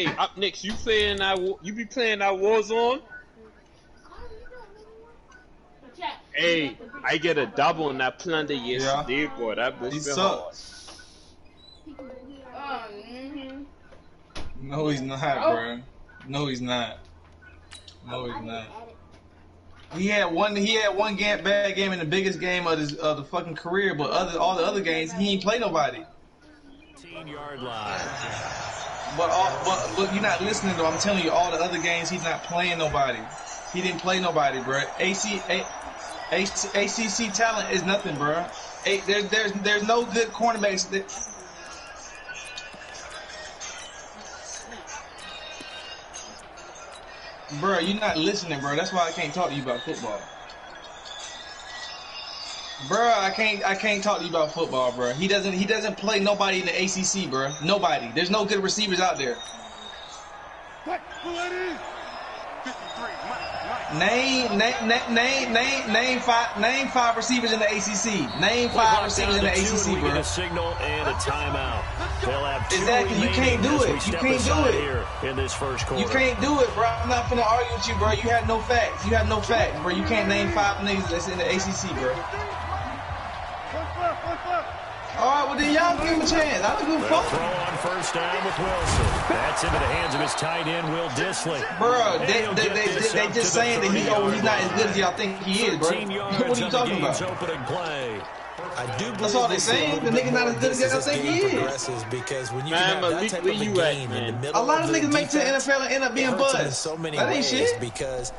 Hey, up next, you playing that? You be playing that Warzone? Hey, I get a double on that plunder yesterday, boy. That bitch been hard. No, he's not, bro. No, he's not. No, he's not. He had one bad game in the biggest game of the fucking career, but all the other games he ain't play nobody. 15-yard line. But you're not listening though. I'm telling you, all the other games he's not playing nobody. He didn't play nobody, bro. ACC talent is nothing, bro. There's no good cornerbacks. Bro, you're not listening, bro. That's why I can't talk to you about football. Bro, I can't talk to you about football, bro. He doesn't play nobody in the ACC, bro. Nobody. There's no good receivers out there. Name five receivers in the ACC. Name five receivers in the ACC, bro. A signal and a timeout. They'll have two exactly. You can't do it. You can't do it here in this first quarter. You can't do it, bro. I'm not finna argue with you, bro. You have no facts. You have no facts, bro. You can't name five niggas that's in the ACC, bro. All right, well then y'all give him a chance. I don't give a fuck. Throw on first down with Wilson. That's into the hands of his tight end, Will Dissly. Bro, they just saying that he's not as good as y'all think he is, bro. What are you talking about? Opening play. That's all they saying. The nigga not as good as y'all think he is. Because when you have that type of a game in the middle a lot of niggas make to the NFL and end up being buzzed. That ain't shit. Because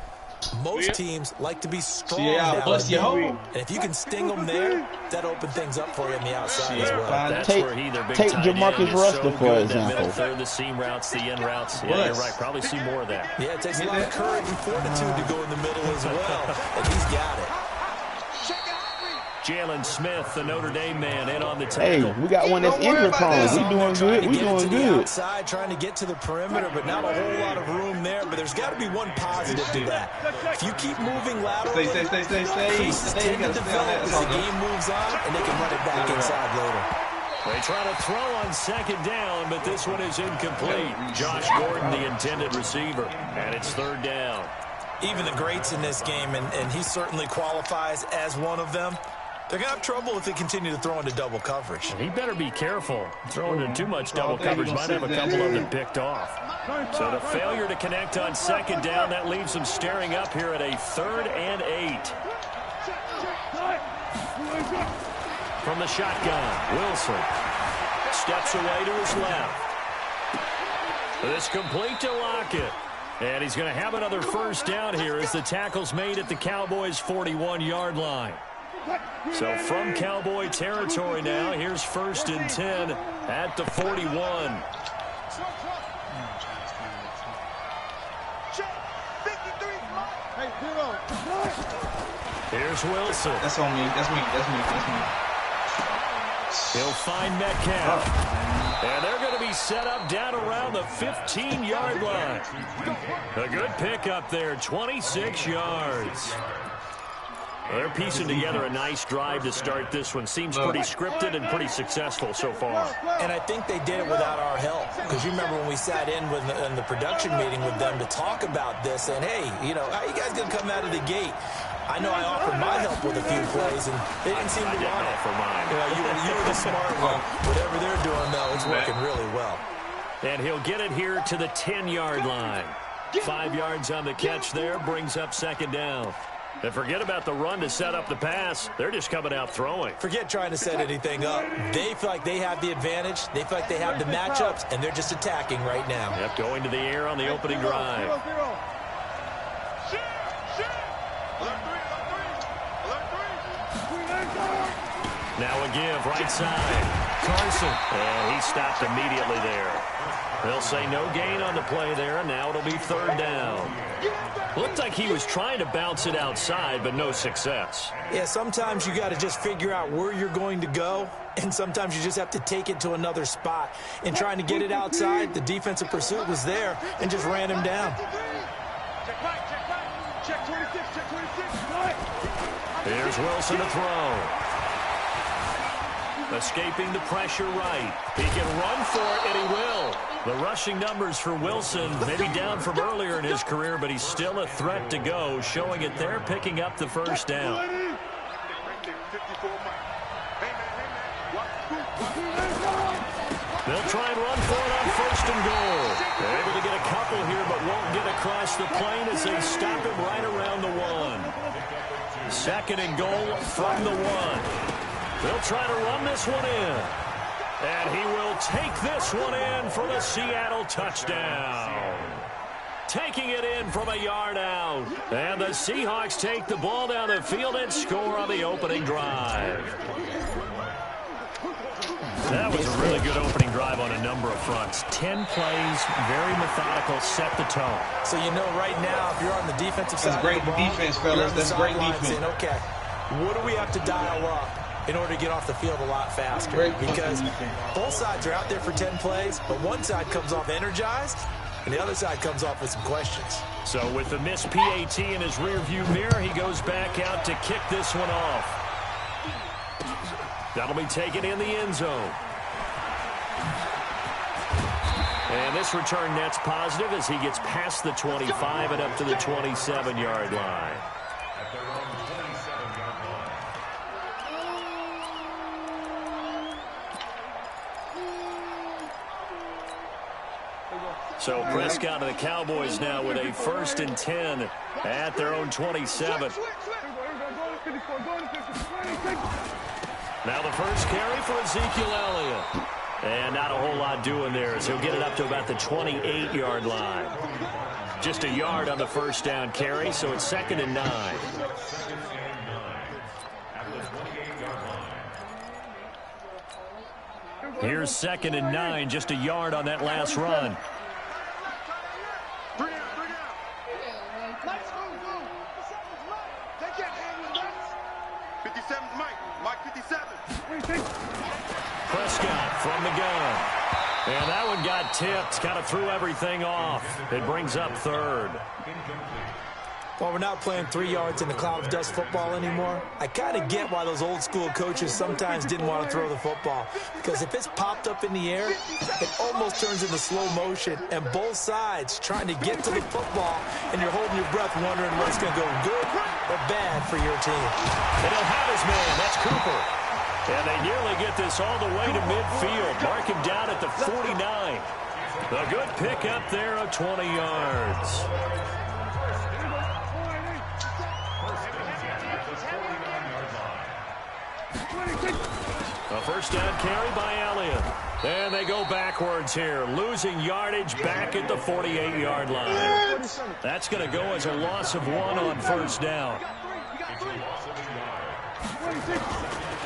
most teams like to be strong. Yeah, bust your hole. And if you can sting them there, that opens things up for you on the outside as well. That's where he, their big take tight Jamarcus end, Russell so for good. example. Third, the seam routes, the in routes. Yeah, you're right. Probably see more of that. Yeah, it takes a lot of courage and fortitude to go in the middle as well. And he's got it. Jalen Smith, the Notre Dame man, in on the tackle. Hey, we got one that's injury prone. We doing good. We doing good. Outside, trying to get to the perimeter, but not a whole lot of room there. But there's got to be one positive to that. If you keep moving laterally, stay. Pace tend to develop as the game moves on, and they can run it back inside later. They try to throw on second down, but this one is incomplete. Josh Gordon, the intended receiver, and it's third down. Even the greats in this game, and he certainly qualifies as one of them, they're going to have trouble if they continue to throw into double coverage. He better be careful. Throwing into too much double coverage might have a couple of them picked off. So the failure to connect on second down, that leaves them staring up here at a 3rd and 8. From the shotgun, Wilson steps away to his left. This complete to Lockett. And he's going to have another first down here as the tackle's made at the Cowboys' 41-yard line. So from Cowboy territory now, here's 1st and 10 at the 41. Here's Wilson. That's on me. That's me. He'll find Metcalf. And they're going to be set up down around the 15-yard line. A good pickup there, 26 yards. They're piecing together a nice drive to start this one. Seems pretty scripted and pretty successful so far. And I think they did it without our help. Because you remember when we sat in the production meeting with them to talk about this, and hey, you know, how you guys going to come out of the gate? I know I offered my help with a few plays, and they didn't seem to want it. For mine. You were the smart one. Whatever they're doing, though, it's working really well. And he'll get it here to the 10-yard line. 5 yards on the catch there, brings up second down. And forget about the run to set up the pass. They're just coming out throwing. Forget trying to set anything up. They feel like they have the advantage. They feel like they have the matchups, and they're just attacking right now. Yep, going to the air on the opening drive. Now a give, right side. Carson. And he stopped immediately there. They'll say no gain on the play there, and now it'll be 3rd down. Looked like he was trying to bounce it outside, but no success. Yeah, sometimes you got to just figure out where you're going to go, and sometimes you just have to take it to another spot. In trying to get it outside, the defensive pursuit was there and just ran him down. Here's Wilson to throw. Escaping the pressure right. He can run for it, and he will. The rushing numbers for Wilson, maybe down from earlier in his career, but he's still a threat to go, showing it there, picking up the first down. They'll try and run for it on first and goal. They're able to get a couple here, but won't get across the plane as they stop him right around the 1. Second and goal from the 1. They'll try to run this one in. And he will take this one in for the Seattle touchdown. Taking it in from a yard out. And the Seahawks take the ball down the field and score on the opening drive. That was a really good opening drive on a number of fronts. 10 plays, very methodical, set the tone. So you know right now, if you're on the defensive side of the ball, that's great defense, fellas. That's great defense. Saying, okay, what do we have to dial up in order to get off the field a lot faster? Because both sides are out there for 10 plays, but one side comes off energized, and the other side comes off with some questions. So with the missed PAT in his rearview mirror, he goes back out to kick this one off. That'll be taken in the end zone. And this return net's positive as he gets past the 25 and up to the 27-yard line. So Prescott and the Cowboys now with a 1st and 10 at their own 27. Now the first carry for Ezekiel Elliott. And not a whole lot doing there as he'll get it up to about the 28-yard line. Just a yard on the first down carry, so it's 2nd and 9. Here's 2nd and 9, just a yard on that last run. Prescott from the gun. And that one got tipped, kind of threw everything off. It brings up 3rd. Well, we're not playing 3 yards in the cloud of dust football anymore. I kind of get why those old school coaches sometimes didn't want to throw the football. Because if it's popped up in the air, it almost turns into slow motion. And both sides trying to get to the football, and you're holding your breath wondering what's going to go good or bad for your team. And he'll have his man. That's Cooper. And they nearly get this all the way to midfield. Mark him down at the 49. A good pickup there of 20 yards. A first down carry by Elliott. And they go backwards here, losing yardage back at the 48-yard line. That's going to go as a loss of 1 on first down.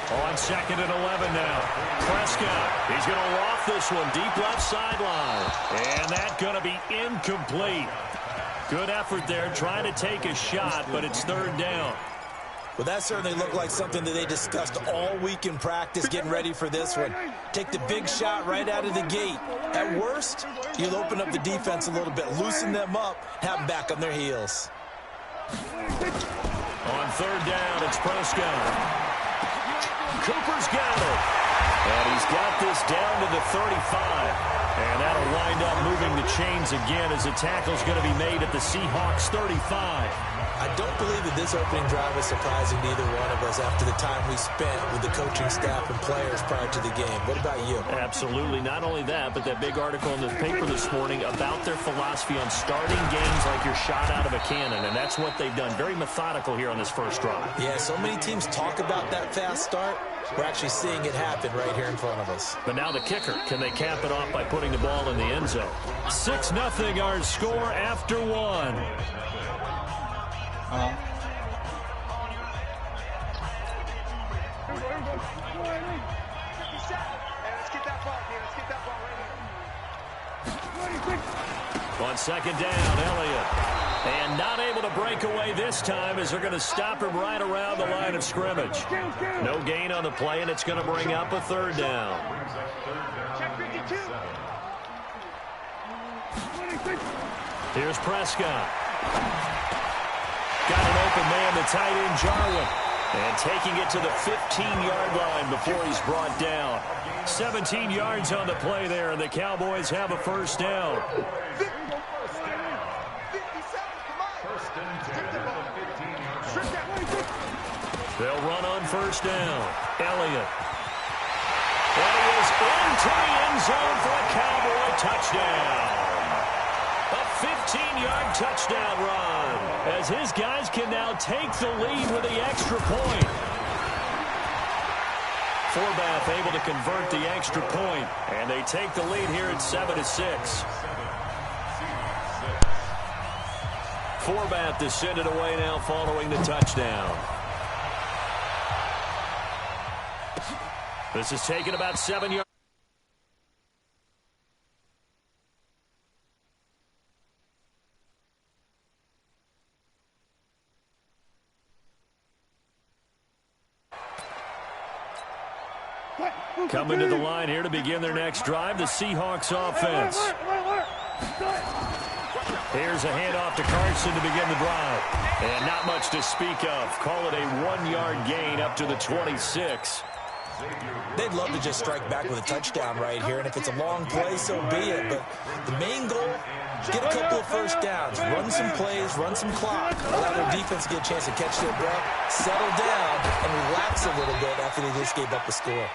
On 2nd and 11 now. Prescott, he's going to loft this one deep left sideline. And that's going to be incomplete. Good effort there, trying to take a shot, but it's 3rd down. Well, that certainly looked like something that they discussed all week in practice, getting ready for this one. Take the big shot right out of the gate. At worst, you'll open up the defense a little bit, loosen them up, have them back on their heels. On 3rd down, it's Prescott. Cooper's got it. And he's got this down to the 35. And that'll wind up moving the chains again as the tackle's going to be made at the Seahawks 35. I don't believe that this opening drive is surprising to either one of us after the time we spent with the coaching staff and players prior to the game. What about you? Absolutely. Not only that, but that big article in the paper this morning about their philosophy on starting games like you're shot out of a cannon, and that's what they've done. Very methodical here on this first drive. Yeah, so many teams talk about that fast start. We're actually seeing it happen right here in front of us. But now the kicker. Can they cap it off by putting the ball in the end zone? 6-0 our score after 1. On 2nd down, Elliott. And not able to break away this time as they're going to stop him right around the line of scrimmage. No gain on the play, and it's going to bring up a 3rd down. Here's Prescott. Got an open man to tight end Jarwin. And taking it to the 15-yard line before he's brought down. 17 yards on the play there, and the Cowboys have a first down. They'll run on first down. Elliott. And he is into the end zone for a Cowboy touchdown. A 15-yard touchdown run, as his guys can now take the lead with the extra point. Forbath able to convert the extra point, and they take the lead here at 7-6. Forbath to send it away now following the touchdown. This is taken about 7 yards. Coming to the line here to begin their next drive, the Seahawks offense. Here's a handoff to Carson to begin the drive. And not much to speak of. Call it a 1-yard gain up to the 26. They'd love to just strike back with a touchdown right here, and if it's a long play, so be it. But the main goal, get a couple of first downs, run some plays, run some clock, allow their defense to get a chance to catch their breath, settle down, and relax a little bit after they just gave up a score.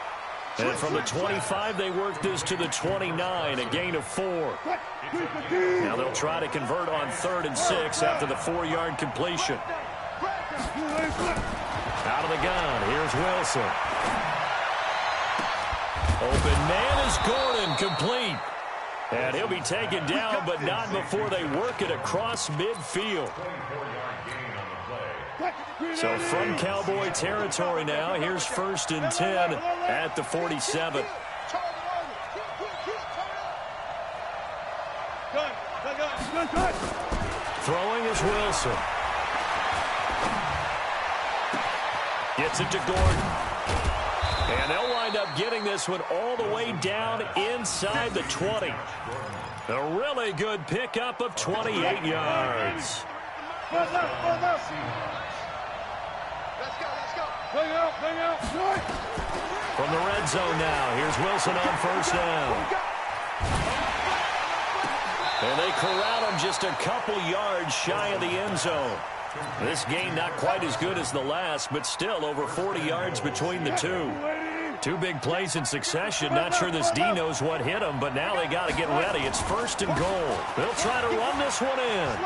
And from the 25, they work this to the 29, a gain of 4. Now they'll try to convert on 3rd and 6 after the 4-yard completion. Out of the gun, here's Wilson. Open man is Gordon, complete. And he'll be taken down, but not before they work it across midfield. So from Cowboy territory now, here's 1st and 10 at the 47. Throwing is Wilson. Gets it to Gordon. And they'll wind up getting this one all the way down inside the 20. A really good pickup of 28 yards. From the red zone now, here's Wilson on first down. And they corral him just a couple yards shy of the end zone. This game not quite as good as the last, but still over 40 yards between the two. Two big plays in succession. Not sure this D knows what hit him, but now they got to get ready. It's 1st and goal. They'll try to run this one in.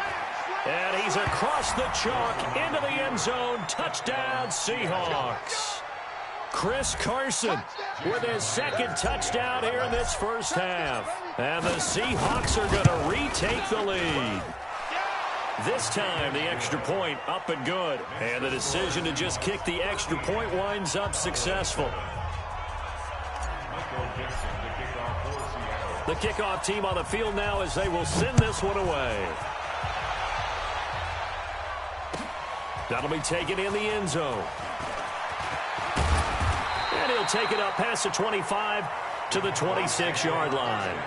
And he's across the chalk into the end zone. Touchdown, Seahawks. Chris Carson with his 2nd touchdown here in this first half. And the Seahawks are going to retake the lead. This time, the extra point up and good. And the decision to just kick the extra point winds up successful. The kickoff team on the field now as they will send this one away. That'll be taken in the end zone. And he'll take it up past the 25 to the 26-yard line.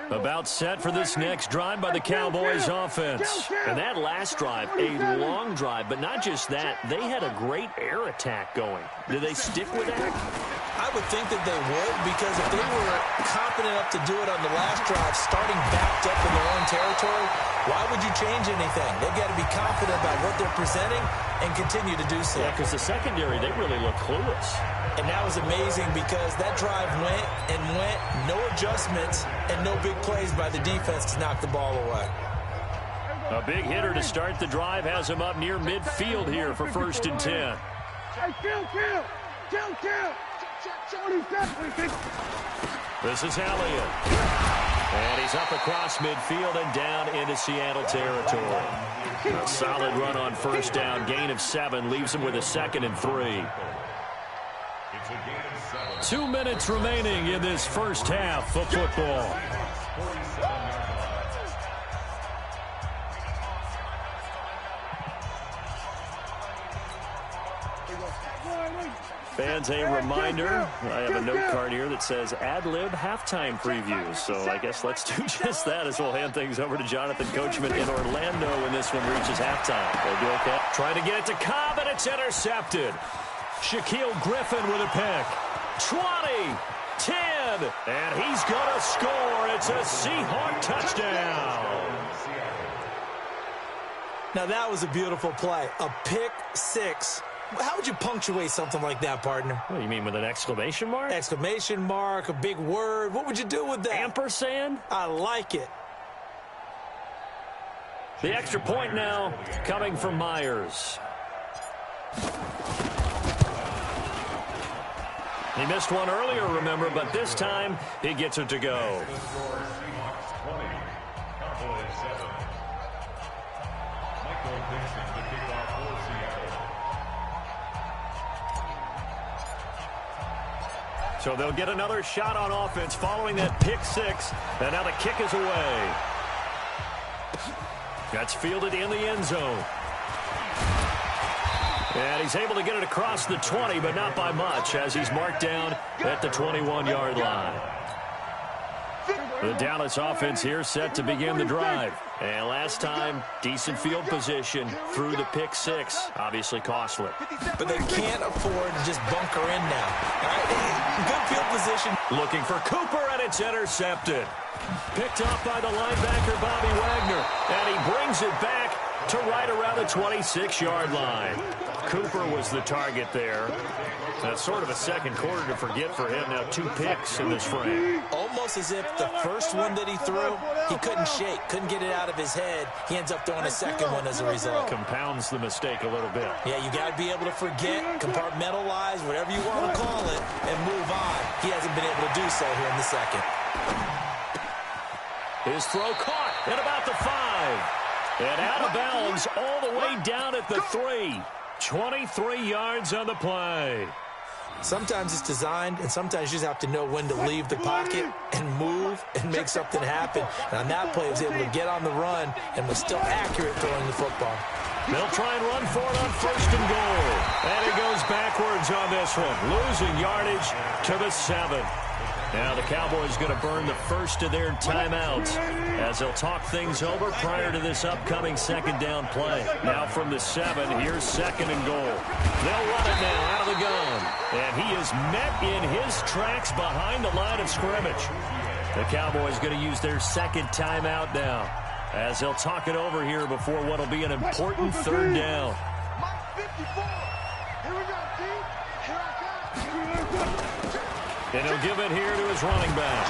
About set for this next drive by the Cowboys offense. And that last drive, a long drive, but not just that. They had a great air attack going. Do they stick with that? I would think that they would, because if they were confident enough to do it on the last drive, starting backed up in their own territory, why would you change anything? They've got to be confident about what they're presenting and continue to do so. Yeah, because the secondary, they really look clueless. And that was amazing because that drive went and went, no adjustments, and no big plays by the defense to knock the ball away. A big hitter to start the drive has him up near midfield here for 1st and 10. Hey, kill. This is Elliott. And he's up across midfield and down into Seattle territory. A solid run on first down. Gain of 7 leaves him with a 2nd and 3. 2 minutes remaining in this first half of football. Fans, a reminder, I have a note card here that says ad-lib halftime previews. So I guess let's do just that as we'll hand things over to Jonathan Coachman in Orlando when this one reaches halftime. They'll do okay. Trying to get it to Cobb, and it's intercepted. Shaquille Griffin with a pick. 20, 10, and he's going to score. It's a Seahawk touchdown. Now that was a beautiful play. A pick six. How would you punctuate something like that, partner? What do you mean, with an exclamation mark? Exclamation mark, a big word. What would you do with that? Ampersand? I like it. The extra point now coming from Myers. He missed one earlier, remember, but this time he gets it to go. So they'll get another shot on offense following that pick six. And now the kick is away. That's fielded in the end zone. And he's able to get it across the 20, but not by much, as he's marked down at the 21-yard line. The Dallas offense here set to begin the drive. And last time, decent field position through the pick six. Obviously costly. But they can't afford to just bunker in now. All right, good field position. Looking for Cooper, and it's intercepted. Picked off by the linebacker, Bobby Wagner. And he brings it back to right around the 26-yard line. Cooper was the target there. That's sort of a second quarter to forget for him. Now 2 picks in this frame. Almost as if the first one that he threw, he couldn't shake, couldn't get it out of his head. He ends up throwing a second one as a result. Compounds the mistake a little bit. Yeah, you got to be able to forget, compartmentalize, whatever you want to call it, and move on. He hasn't been able to do so here in the second. His throw caught at about the 5. And out of bounds all the way down at the 3. 23 yards on the play. Sometimes it's designed, and sometimes you just have to know when to leave the pocket and move and make something happen. And on that play, he was able to get on the run and was still accurate throwing the football. They'll try and run for it on 1st and goal. And it goes backwards on this one, losing yardage to the 7. Now the Cowboys going to burn the first of their timeouts as they'll talk things over prior to this upcoming second down play. Now from the 7, here's 2nd and goal. They'll run it now out of the gun. And he is met in his tracks behind the line of scrimmage. The Cowboys going to use their second timeout now as they'll talk it over here before what will be an important 3rd down. And he'll give it here to his running back.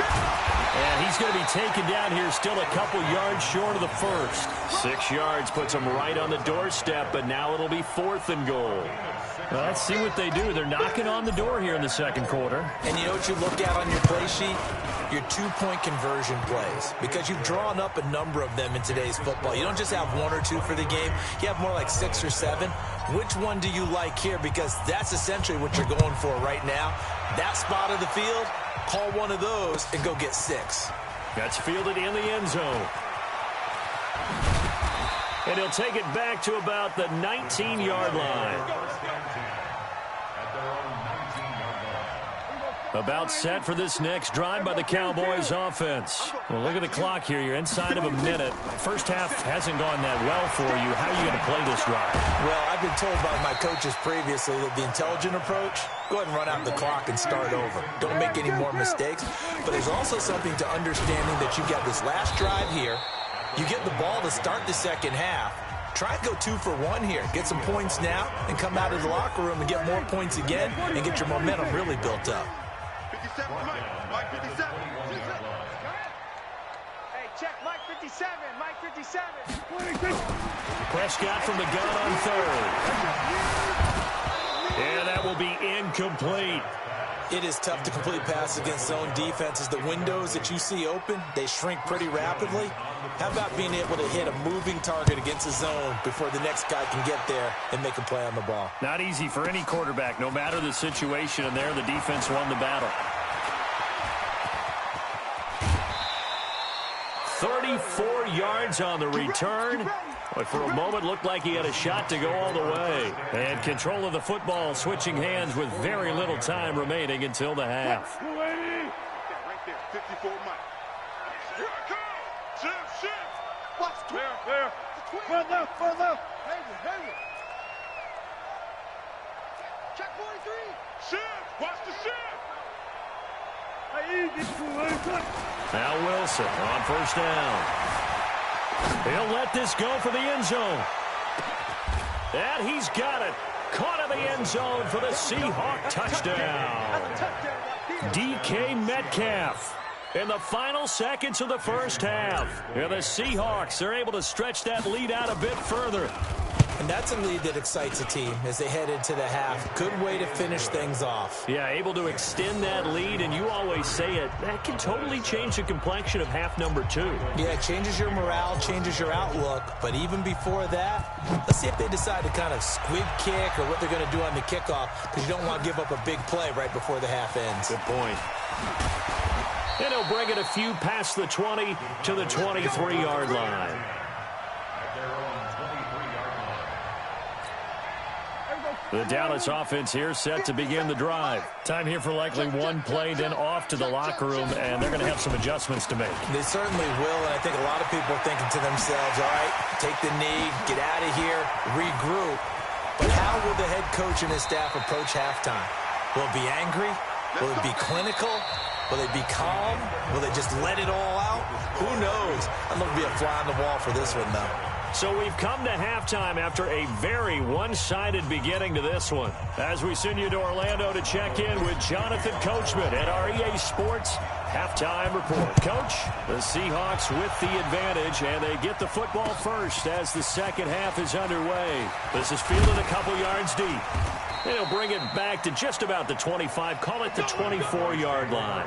And he's going to be taken down here still a couple yards short of the 1st. 6 yards puts him right on the doorstep, but now it'll be 4th and goal. Well, let's see what they do. They're knocking on the door here in the second quarter. And you know what you look at on your play sheet? Your 2-point conversion plays, because you've drawn up a number of them in today's football. You don't just have 1 or 2 for the game. You have more like 6 or 7. Which one do you like here? Because that's essentially what you're going for right now. That spot of the field, call one of those and go get 6. That's fielded in the end zone. And he'll take it back to about the 19-yard line. About set for this next drive by the Cowboys offense. Well, look at the clock here. You're inside of a minute. First half hasn't gone that well for you. How are you going to play this drive? Well, I've been told by my coaches previously that the intelligent approach, go ahead and run out the clock and start over. Don't make any more mistakes. But there's also something to understanding that you've got this last drive here. You get the ball to start the second half. Try and go 2 for 1 here. Get some points now and come out of the locker room and get more points again and get your momentum really built up. Mike 57. Hey, check Mike 57. Mike 57. Prescott from the gun on 3rd. And that will be incomplete. It is tough to complete passes against zone defenses. The windows that you see open, they shrink pretty rapidly. How about being able to hit a moving target against a zone before the next guy can get there and make a play on the ball? Not easy for any quarterback, no matter the situation. And there, the defense won the battle. 34 yards on the return. But for a moment, looked like he had a shot to go all the way. And control of the football, switching hands with very little time remaining until the half. Right there, 54 miles. Here I come. Shift. Watch there. Front left. Heavy. Check 43. Shift. Watch the shift. Now Wilson on first down. He'll let this go for the end zone. And he's got it. Caught in the end zone for the Seahawk touchdown. DK Metcalf in the final seconds of the first half. And the Seahawks are able to stretch that lead out a bit further. And that's a lead that excites a team as they head into the half. Good way to finish things off. Yeah, able to extend that lead, and you always say it, that can totally change the complexion of half number 2. Yeah, it changes your morale, changes your outlook. But even before that, let's see if they decide to kind of squib kick or what they're going to do on the kickoff, because you don't want to give up a big play right before the half ends. Good point. And he'll bring it a few past the 20 to the 23-yard line. The Dallas offense here set to begin the drive. Time here for likely one play, then off to the locker room, and they're going to have some adjustments to make. They certainly will, and I think a lot of people are thinking to themselves, all right, take the knee, get out of here, regroup. But how will the head coach and his staff approach halftime? Will it be angry? Will it be clinical? Will they be calm? Will they just let it all out? Who knows? I'd love to be a fly on the wall for this one, though. So we've come to halftime after a very one-sided beginning to this one. As we send you to Orlando to check in with Jonathan Coachman at our EA Sports Halftime Report. Coach, the Seahawks with the advantage, and they get the football first as the second half is underway. This is fielded a couple yards deep. They'll bring it back to just about the 25, call it the 24-yard line.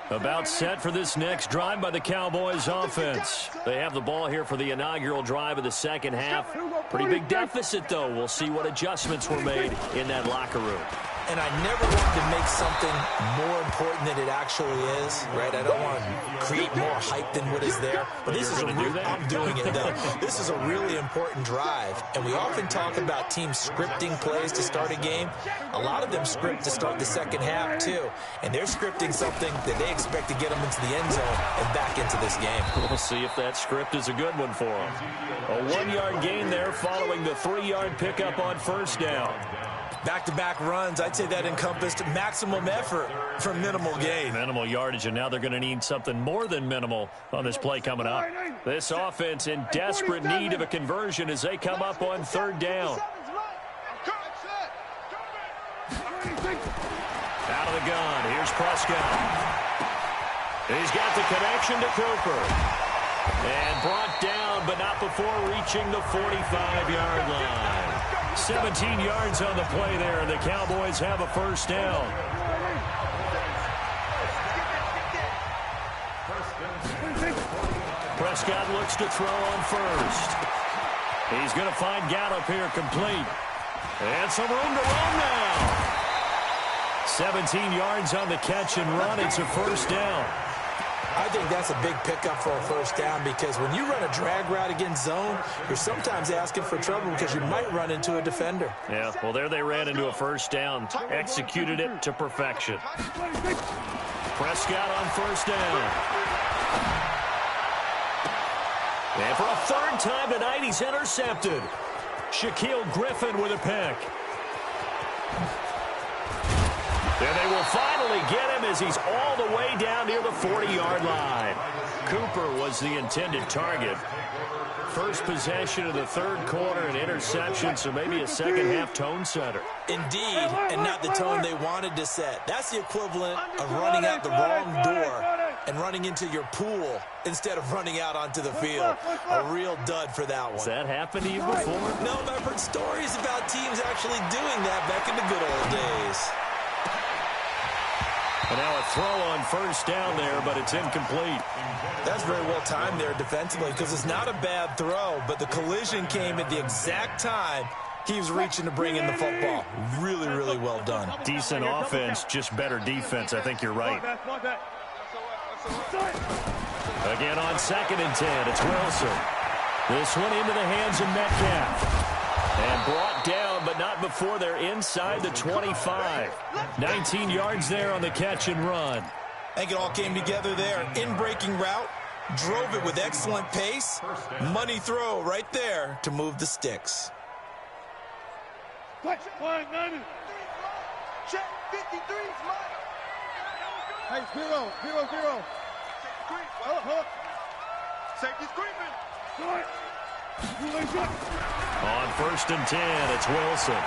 About set for this next drive by the Cowboys offense. They have the ball here for the inaugural drive of the second half. Pretty big deficit, though. We'll see what adjustments were made in that locker room. And I never want to make something more important than it actually is, right? I don't want to create more hype than what is there. But this is I'm doing it, though. This is a really important drive. And we often talk about teams scripting plays to start a game. A lot of them script to start the second half, too. And they're scripting something that they expect to get them into the end zone and back into this game. We'll see if that script is a good one for them. A 1-yard gain there following the 3-yard pickup on first down. Back-to-back runs, I'd say that encompassed maximum effort for minimal gain. Minimal yardage, and now they're going to need something more than minimal on this play coming up. This offense in desperate need of a conversion as they come up on third down. Out of the gun, here's Prescott. He's got the connection to Cooper. And brought down, but not before reaching the 45-yard line. 17 yards on the play there, and the Cowboys have a first down. Prescott looks to throw on first. He's going to find Gallup here complete. And some room to run now. 17 yards on the catch and run. It's a first down. I think that's a big pickup for a first down because when you run a drag route against zone, you're sometimes asking for trouble because you might run into a defender. Yeah, well, there they ran into a first down. Executed it to perfection. Prescott on first down. And for a third time tonight, he's intercepted. Shaquille Griffin with a pick. And they will finally get him as he's all the way down near the 40-yard line. Cooper was the intended target. First possession of the third quarter, an interception, so maybe a second-half tone setter. Indeed, and not the tone they wanted to set. That's the equivalent of running out the wrong door and running into your pool instead of running out onto the field. A real dud for that one. Has that happened to you before? No, but I've heard stories about teams actually doing that back in the good old days. And now a throw on first down there, but it's incomplete. That's very well timed there defensively because it's not a bad throw, but the collision came at the exact time He was reaching to bring in the football. Really, really well done. Decent offense, just better defense. I think you're right. Again on 2nd and 10, it's Wilson. This one into the hands of Metcalf. And brought down, but not before they're inside the 25. 19 yards there on the catch and run. I think it all came together there. In-breaking route, drove it with excellent pace. Money throw right there to move the sticks. Check 53's mine. Hey, 0, 0, 0. Hold up. Safety's creeping. On 1st and 10, it's Wilson.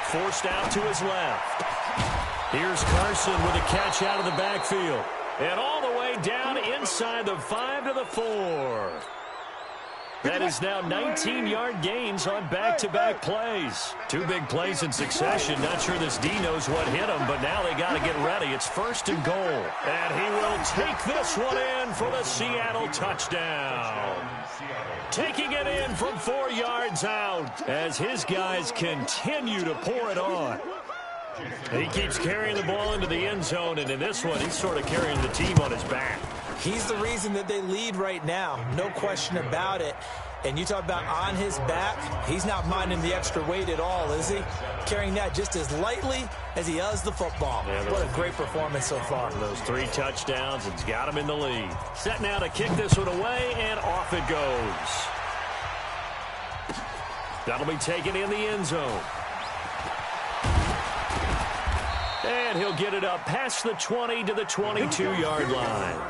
Forced out to his left. Here's Carson with a catch out of the backfield. And all the way down inside the 5 to the 4. That is now 19-yard gains on back-to-back plays. 2 big plays in succession. Not sure this D knows what hit him, but now they got to get ready. It's 1st and goal. And he will take this one in for the Seattle touchdown. Taking it in from 4 yards out as his guys continue to pour it on. He keeps carrying the ball into the end zone, and in this one, he's sort of carrying the team on his back. He's the reason that they lead right now. No question about it. And you talk about on his back, he's not minding the extra weight at all, is he? Carrying that just as lightly as he does the football. Yeah, what a great performance so far. Those 3 touchdowns, it's got him in the lead. Set now to kick this one away, and off it goes. That'll be taken in the end zone. And he'll get it up past the 20 to the 22-yard line.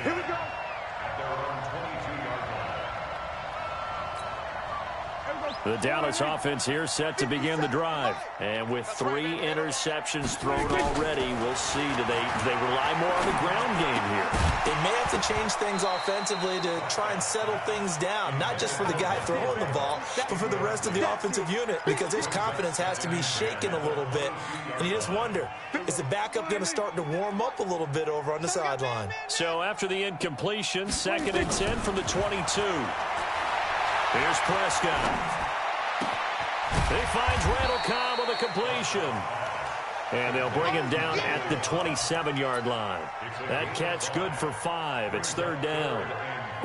Here we go. The Dallas offense here set to begin the drive. And with 3 interceptions thrown already, we'll see, do they rely more on the ground game here? They may have to change things offensively to try and settle things down, not just for the guy throwing the ball, but for the rest of the offensive unit, because his confidence has to be shaken a little bit. And you just wonder, is the backup going to start to warm up a little bit over on the sideline? So after the incompletion, 2nd and 10 from the 22. Here's Prescott. He finds Randall Cobb with a completion. And they'll bring him down at the 27-yard line. That catch good for 5. It's 3rd down.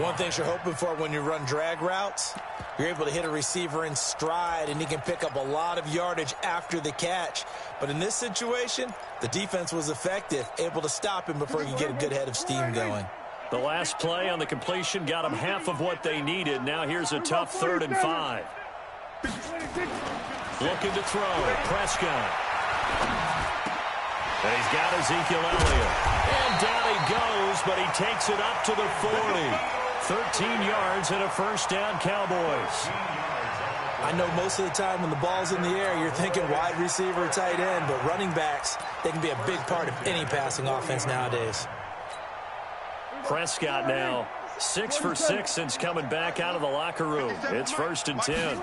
One thing you're hoping for when you run drag routes, you're able to hit a receiver in stride, and he can pick up a lot of yardage after the catch. But in this situation, the defense was effective, able to stop him before he could get a good head of steam going. The last play on the completion got them half of what they needed. Now here's a tough 3rd and 5. Looking to throw. Prescott. And he's got Ezekiel Elliott. And down he goes, but he takes it up to the 40. 13 yards and a 1st down, Cowboys. I know most of the time when the ball's in the air, you're thinking wide receiver, tight end, but running backs, they can be a big part of any passing offense nowadays. Prescott now 6 for 6 since coming back out of the locker room. It's 1st and 10.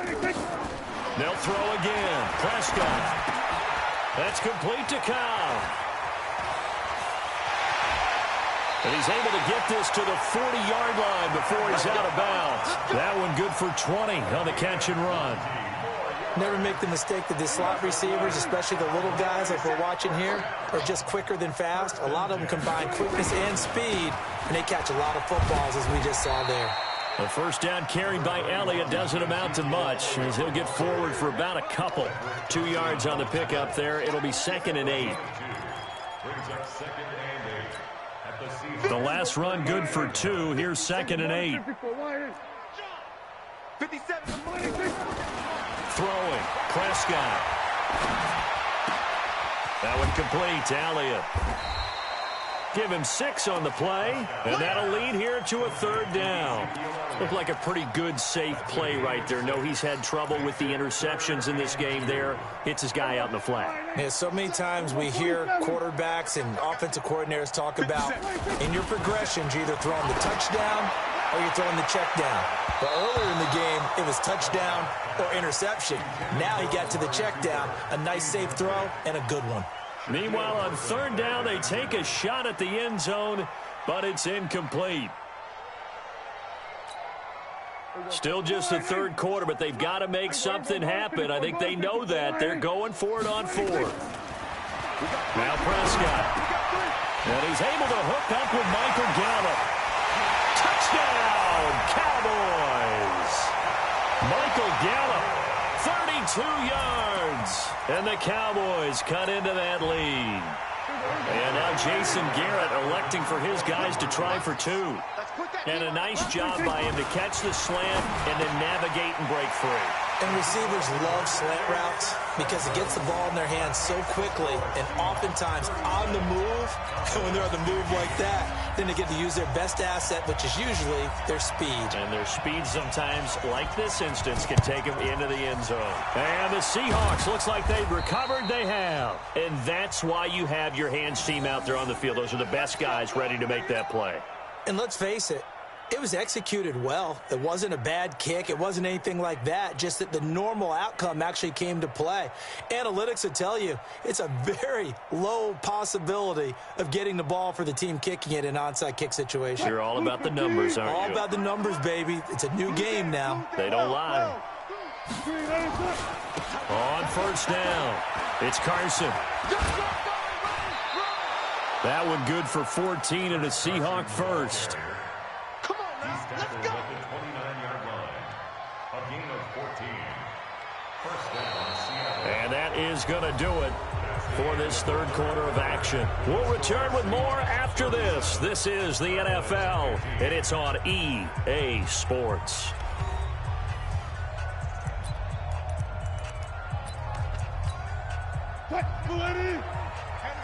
They'll throw again. Prescott. That's complete to Cobb. And he's able to get this to the 40-yard line before he's out of bounds. That one good for 20 on the catch and run. Never make the mistake that the slot receivers, especially the little guys like we're watching here, are just quicker than fast. A lot of them combine quickness and speed, and they catch a lot of footballs, as we just saw there. The 1st down carried by Elliott doesn't amount to much, as he'll get forward for about a couple. 2 yards on the pickup there. It'll be 2nd and 8. The last run good for 2. Here's 2nd and 8. 57. Throwing. Prescott. That one complete to Elliott. Give him 6 on the play, and that'll lead here to a 3rd down. Looked like a pretty good, safe play right there. No, he's had trouble with the interceptions in this game there. Hits his guy out in the flat. Yeah, so many times we hear quarterbacks and offensive coordinators talk about in your progressions, you're either throwing the touchdown or you're throwing the check down. But earlier in the game, it was touchdown or interception. Now he got to the check down, a nice safe throw, and a good one. Meanwhile, on 3rd down, they take a shot at the end zone, but it's incomplete. Still just the third quarter, but they've got to make something happen. I think they know that. They're going for it on 4. Now Prescott. And he's able to hook up with Michael Gallup. Touchdown, Cowboys! Michael Gallup, 32 yards. And the Cowboys cut into that lead. And now Jason Garrett electing for his guys to try for 2. And a nice job by him to catch the slant and then navigate and break free. And receivers love slant routes because it gets the ball in their hands so quickly and oftentimes on the move. And when they're on the move like that, then they get to use their best asset, which is usually their speed. And their speed sometimes, like this instance, can take them into the end zone. And the Seahawks, looks like they've recovered. They have. And that's why you have your hands team out there on the field. Those are the best guys ready to make that play. And let's face it, it was executed well. It wasn't a bad kick. It wasn't anything like that, just that the normal outcome actually came to play. Analytics will tell you it's a very low possibility of getting the ball for the team kicking it in an onside kick situation. You're all about the numbers, aren't you? All about the numbers, baby. It's a new game now. They don't lie. On first down, it's Carson. That one good for 14 and a Seahawk first. Let's go. And that is going to do it for this third quarter of action. We'll return with more after this. This is the NFL, and it's on EA Sports. And we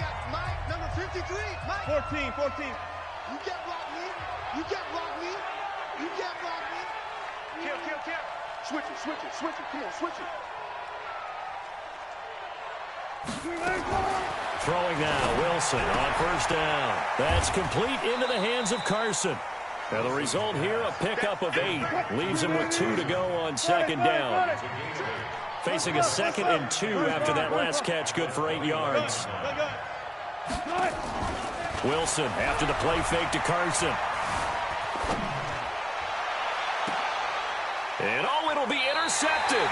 got Mike, number 53. Mike. 14. You can't block me. You can't block me. You can't block me. Kill. Switch it. Come on, switch it. Throwing now, Wilson on first down. That's complete into the hands of Carson. Now the result here, a pickup of 8. Leaves him with 2 to go on second down. Facing a 2nd and 2 after that last catch, good for 8 yards. Wilson after the play fake to Carson. And it'll be intercepted.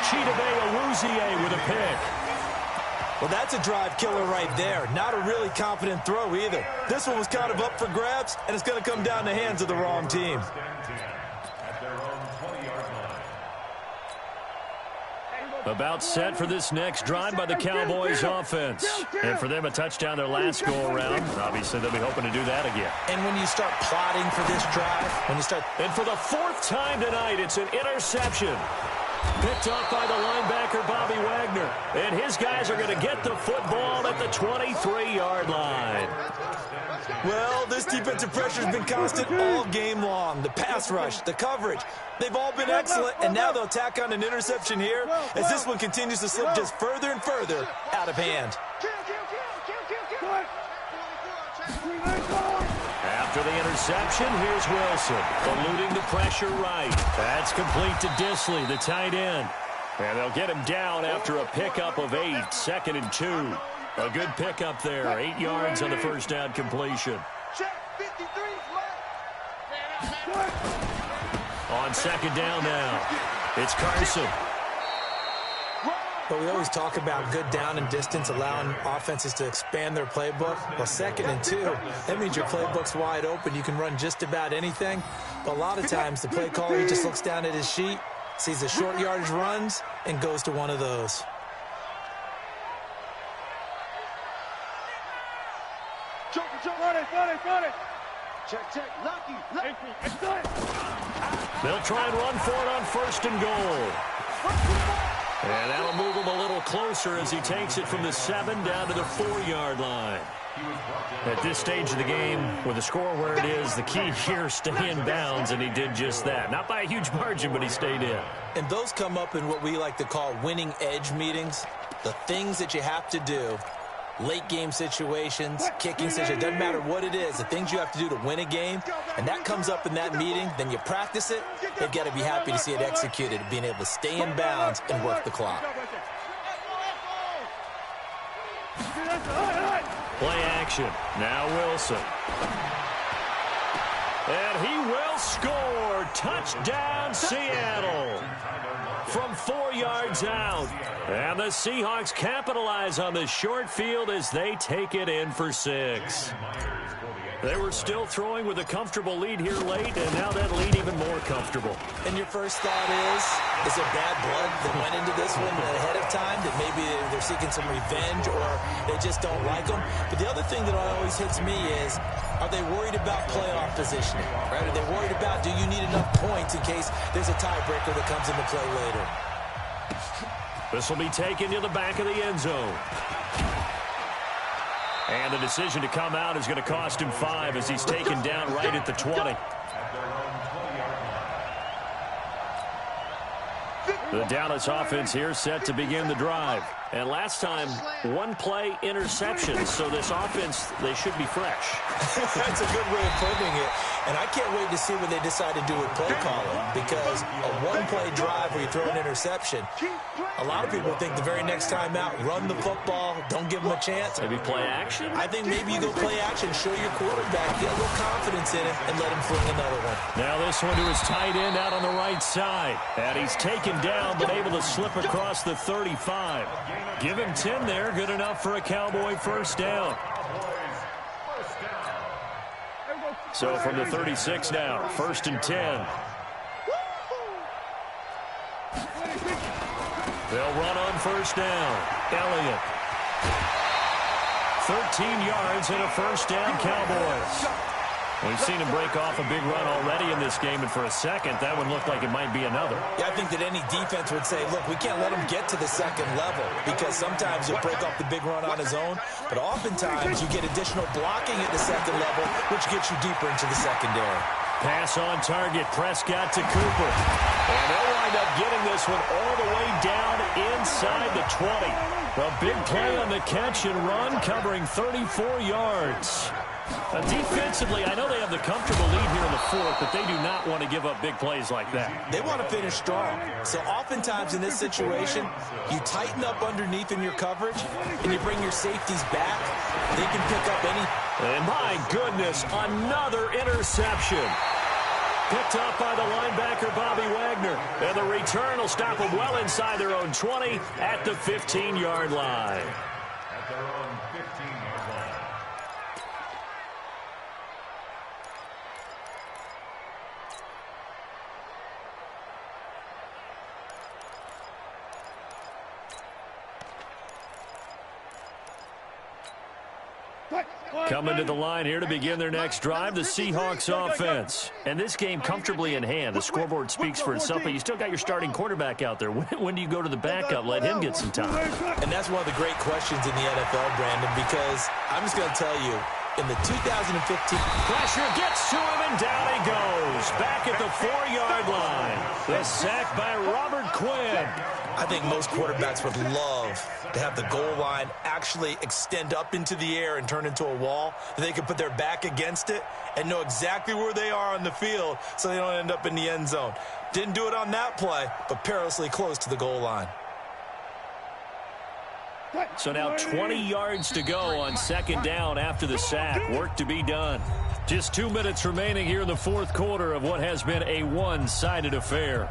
Chidobe Awuzie with a pick. Well, that's a drive killer right there. Not a really confident throw either. This one was kind of up for grabs, and it's going to come down the hands of the wrong team. About set for this next drive by the Cowboys offense. And for them, a touchdown their last go-around. Obviously, they'll be hoping to do that again. And when you start plotting for this drive, And for the 4th time tonight, it's an interception. Picked up by the linebacker, Bobby Wagner. And his guys are going to get the football at the 23-yard line. Well, this defensive pressure has been constant all game long. The pass rush, the coverage, they've all been excellent, and now they'll tack on an interception here as this one continues to slip just further and further out of hand. After the interception, here's Wilson, eluding the pressure right. That's complete to Disley, the tight end. And they'll get him down after a pickup of 8, 2nd and 2. A good pickup there, 8 yards on the first down completion. On second down now, it's Carson. But we always talk about good down and distance, allowing offenses to expand their playbook. Well, 2nd and 2, that means your playbook's wide open. You can run just about anything. But a lot of times, the play caller, he just looks down at his sheet, sees the short yardage runs, and goes to one of those. Check. Lucky. They'll try and run for it on 1st and goal. And that'll move him a little closer as he takes it from the 7 down to the 4-yard line. At this stage of the game, with the score where it is, the key here, stay in bounds, and he did just that. Not by a huge margin, but he stayed in. And those come up in what we like to call winning edge meetings. The things that you have to do. Late game situations, kicking situations, doesn't matter what it is, the things you have to do to win a game, and that comes up in that meeting, then you practice it, you've got to be happy to see it executed, being able to stay in bounds and work the clock. Play action, now Wilson. And he will score. Touchdown, Seattle. From 4 yards out. And the Seahawks capitalize on the short field as they take it in for 6. They were still throwing with a comfortable lead here late, and now that lead even more comfortable. And your first thought is there bad blood that went into this one ahead of time, that maybe they're seeking some revenge or they just don't like them? But the other thing that always hits me is, are they worried about playoff positioning? Right? Are they worried about, do you need enough points in case there's a tiebreaker that comes into play later? This will be taken to the back of the end zone. And the decision to come out is going to cost him 5 as he's taken down right at the 20. The Dallas offense here set to begin the drive. And last time, 1-play interception. So this offense, they should be fresh. That's a good way of putting it. And I can't wait to see what they decide to do with play calling, because a 1-play drive where you throw an interception, a lot of people think the very next time out, run the football, don't give them a chance. Maybe play action? I think maybe you go play action, show your quarterback, get a little confidence in him, and let him fling another one. Now this one to his tight end out on the right side. And he's taken down, but able to slip across the 35. Give him 10 there, good enough for a Cowboy first down. So from the 36 now, 1st and 10. They'll run on first down. Elliott. 13 yards and a first down, Cowboys. We've seen him break off a big run already in this game, and for a second, that one looked like it might be another. Yeah, I think that any defense would say, look, we can't let him get to the second level, because sometimes he'll break off the big run on his own, but oftentimes you get additional blocking at the second level, which gets you deeper into the secondary. Pass on target, Prescott to Cooper. And they'll wind up getting this one all the way down inside the 20. A big play on the catch and run, covering 34 yards. Defensively, I know they have the comfortable lead here in the 4th, but they do not want to give up big plays like that. They want to finish strong. So oftentimes in this situation, you tighten up underneath in your coverage, and you bring your safeties back. They can pick up any... And my goodness, another interception. Picked up by the linebacker, Bobby Wagner. And the return will stop them well inside their own 20 at the 15-yard line. At their own 15-yard line. Coming to the line here to begin their next drive, the Seahawks offense. And this game comfortably in hand. The scoreboard speaks for itself, but you still got your starting quarterback out there. When do you go to the backup? Let him get some time. And that's one of the great questions in the NFL, Brandon, because I'm just going to tell you, in the 2015... Pressure gets to him, and down he goes. Back at the 4-yard line. The sack by Robert Quinn. I think most quarterbacks would love to have the goal line actually extend up into the air and turn into a wall. They can put their back against it and know exactly where they are on the field so they don't end up in the end zone. Didn't do it on that play, but perilously close to the goal line. So now 20 yards to go on 2nd down after the sack. Work to be done. Just 2 minutes remaining here in the 4th quarter of what has been a one-sided affair.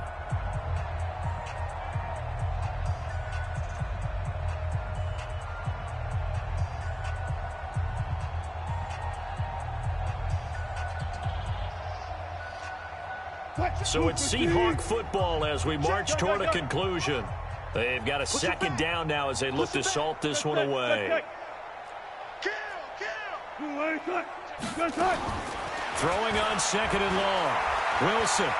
So it's Seahawk football as we march toward a conclusion. They've got a 2nd down now as they look to salt this one away. Throwing on 2nd and long. Wilson.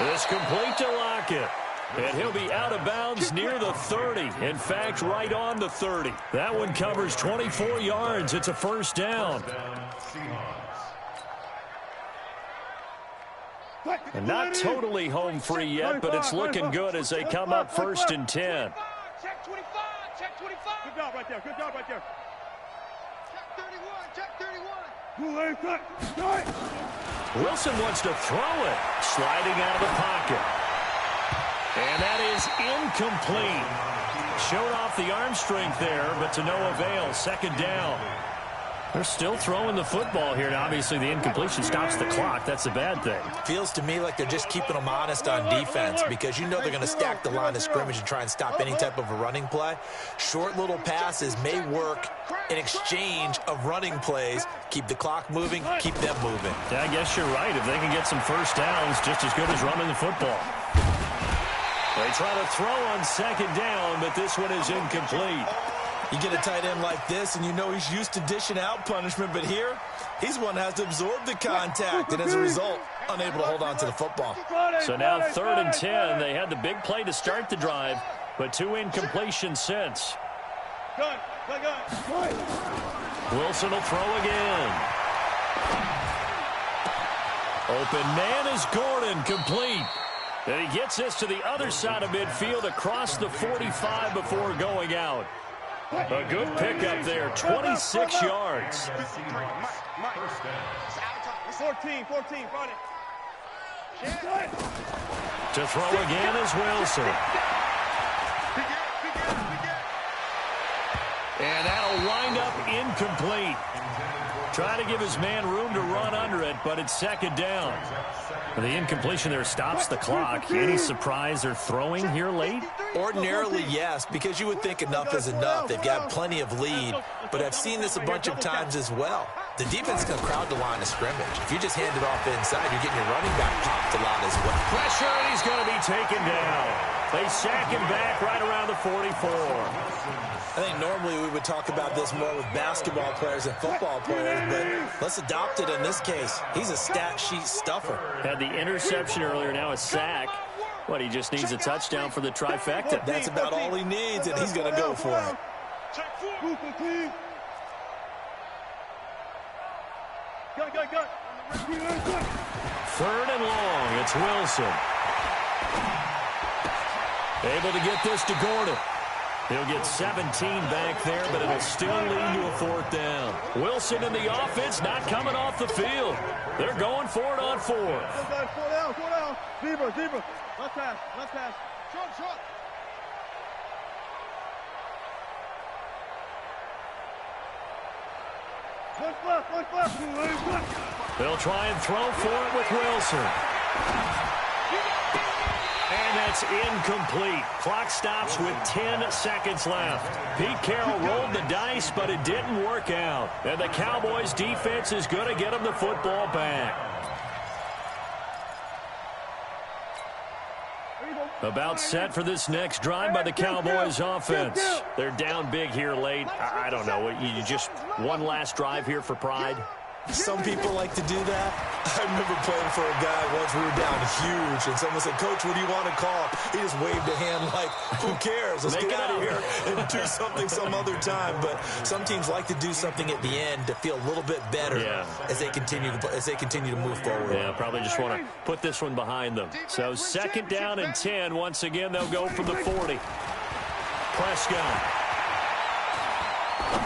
It's complete to Lockett. And he'll be out of bounds near the 30. In fact, right on the 30. That one covers 24 yards. It's a first down. And not totally home free yet, but it's looking good as they come up 1st and 10. Check 25, check 25. Good job right there, good job right there. Check 31, check 31. Wilson wants to throw it, sliding out of the pocket. And that is incomplete. Showed off the arm strength there, but to no avail. 2nd down. They're still throwing the football here, and obviously the incompletion stops the clock. That's a bad thing. Feels to me like they're just keeping them honest on defense because you know they're going to stack the line of scrimmage and try and stop any type of a running play. Short little passes may work in exchange of running plays. Keep the clock moving, keep them moving. Yeah, I guess you're right. If they can get some first downs, just as good as running the football. They try to throw on second down, but this one is incomplete. You get a tight end like this, and you know he's used to dishing out punishment, but here, he's one that has to absorb the contact, and as a result, unable to hold on to the football. So now 3rd and 10. They had the big play to start the drive, but 2 incompletions since. Wilson will throw again. Open man is Gordon, complete. And he gets this to the other side of midfield across the 45 before going out. A good pickup there, 26 yards. 14, To throw again is Wilson. And that'll wind up incomplete. Trying to give his man room to run under it, but it's second down. The incompletion there stops the clock. Any surprise they're throwing here late? Ordinarily, yes, because you would think enough is enough. They've got plenty of lead, but I've seen this a bunch of times as well. The defense can crowd the line of scrimmage. If you just hand it off inside, you're getting your running back popped a lot as well. Pressure, and he's going to be taken down. They sack him back right around the 44. I think normally we would talk about this more with basketball players and football players, but let's adopt it in this case. He's a stat sheet stuffer. Had the interception earlier, now a sack. What, he just needs a touchdown for the trifecta. That's about all he needs, and he's going to go for it. Third and long, it's Wilson. Able to get this to Gordon. He'll get 17 back there, but it'll still lead to a 4th down. Wilson in the offense not coming off the field. They're going for it on 4th. 4 down. Zebra. Left pass. Short. They'll try and throw for it with Wilson. And that's incomplete. Clock stops with 10 seconds left. Pete Carroll rolled the dice, but it didn't work out. And the Cowboys' defense is going to get them the football back. About set for this next drive by the Cowboys offense. They're down big here late. I don't know. You just one last drive here for pride? Some people like to do that. I remember playing for a guy once. We were down huge, and someone said, "Coach, what do you want to call?" He just waved a hand like, "Who cares? Let's get out of here and do something some other time." But some teams like to do something at the end to feel a little bit better as they continue to move forward. Yeah, probably just want to put this one behind them. So 2nd down and 10. Once again, they'll go from the 40. Prescott.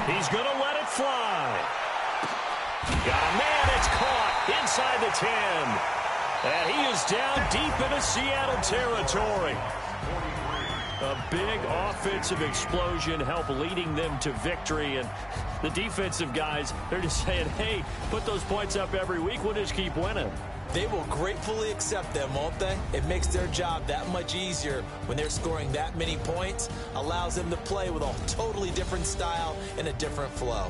He's going to let it fly. Got a man, it's caught inside the 10. And he is down deep into Seattle territory. A big offensive explosion helped leading them to victory. And the defensive guys, they're just saying, hey, put those points up every week. We'll just keep winning. They will gratefully accept them, won't they? It makes their job that much easier when they're scoring that many points. Allows them to play with a totally different style and a different flow.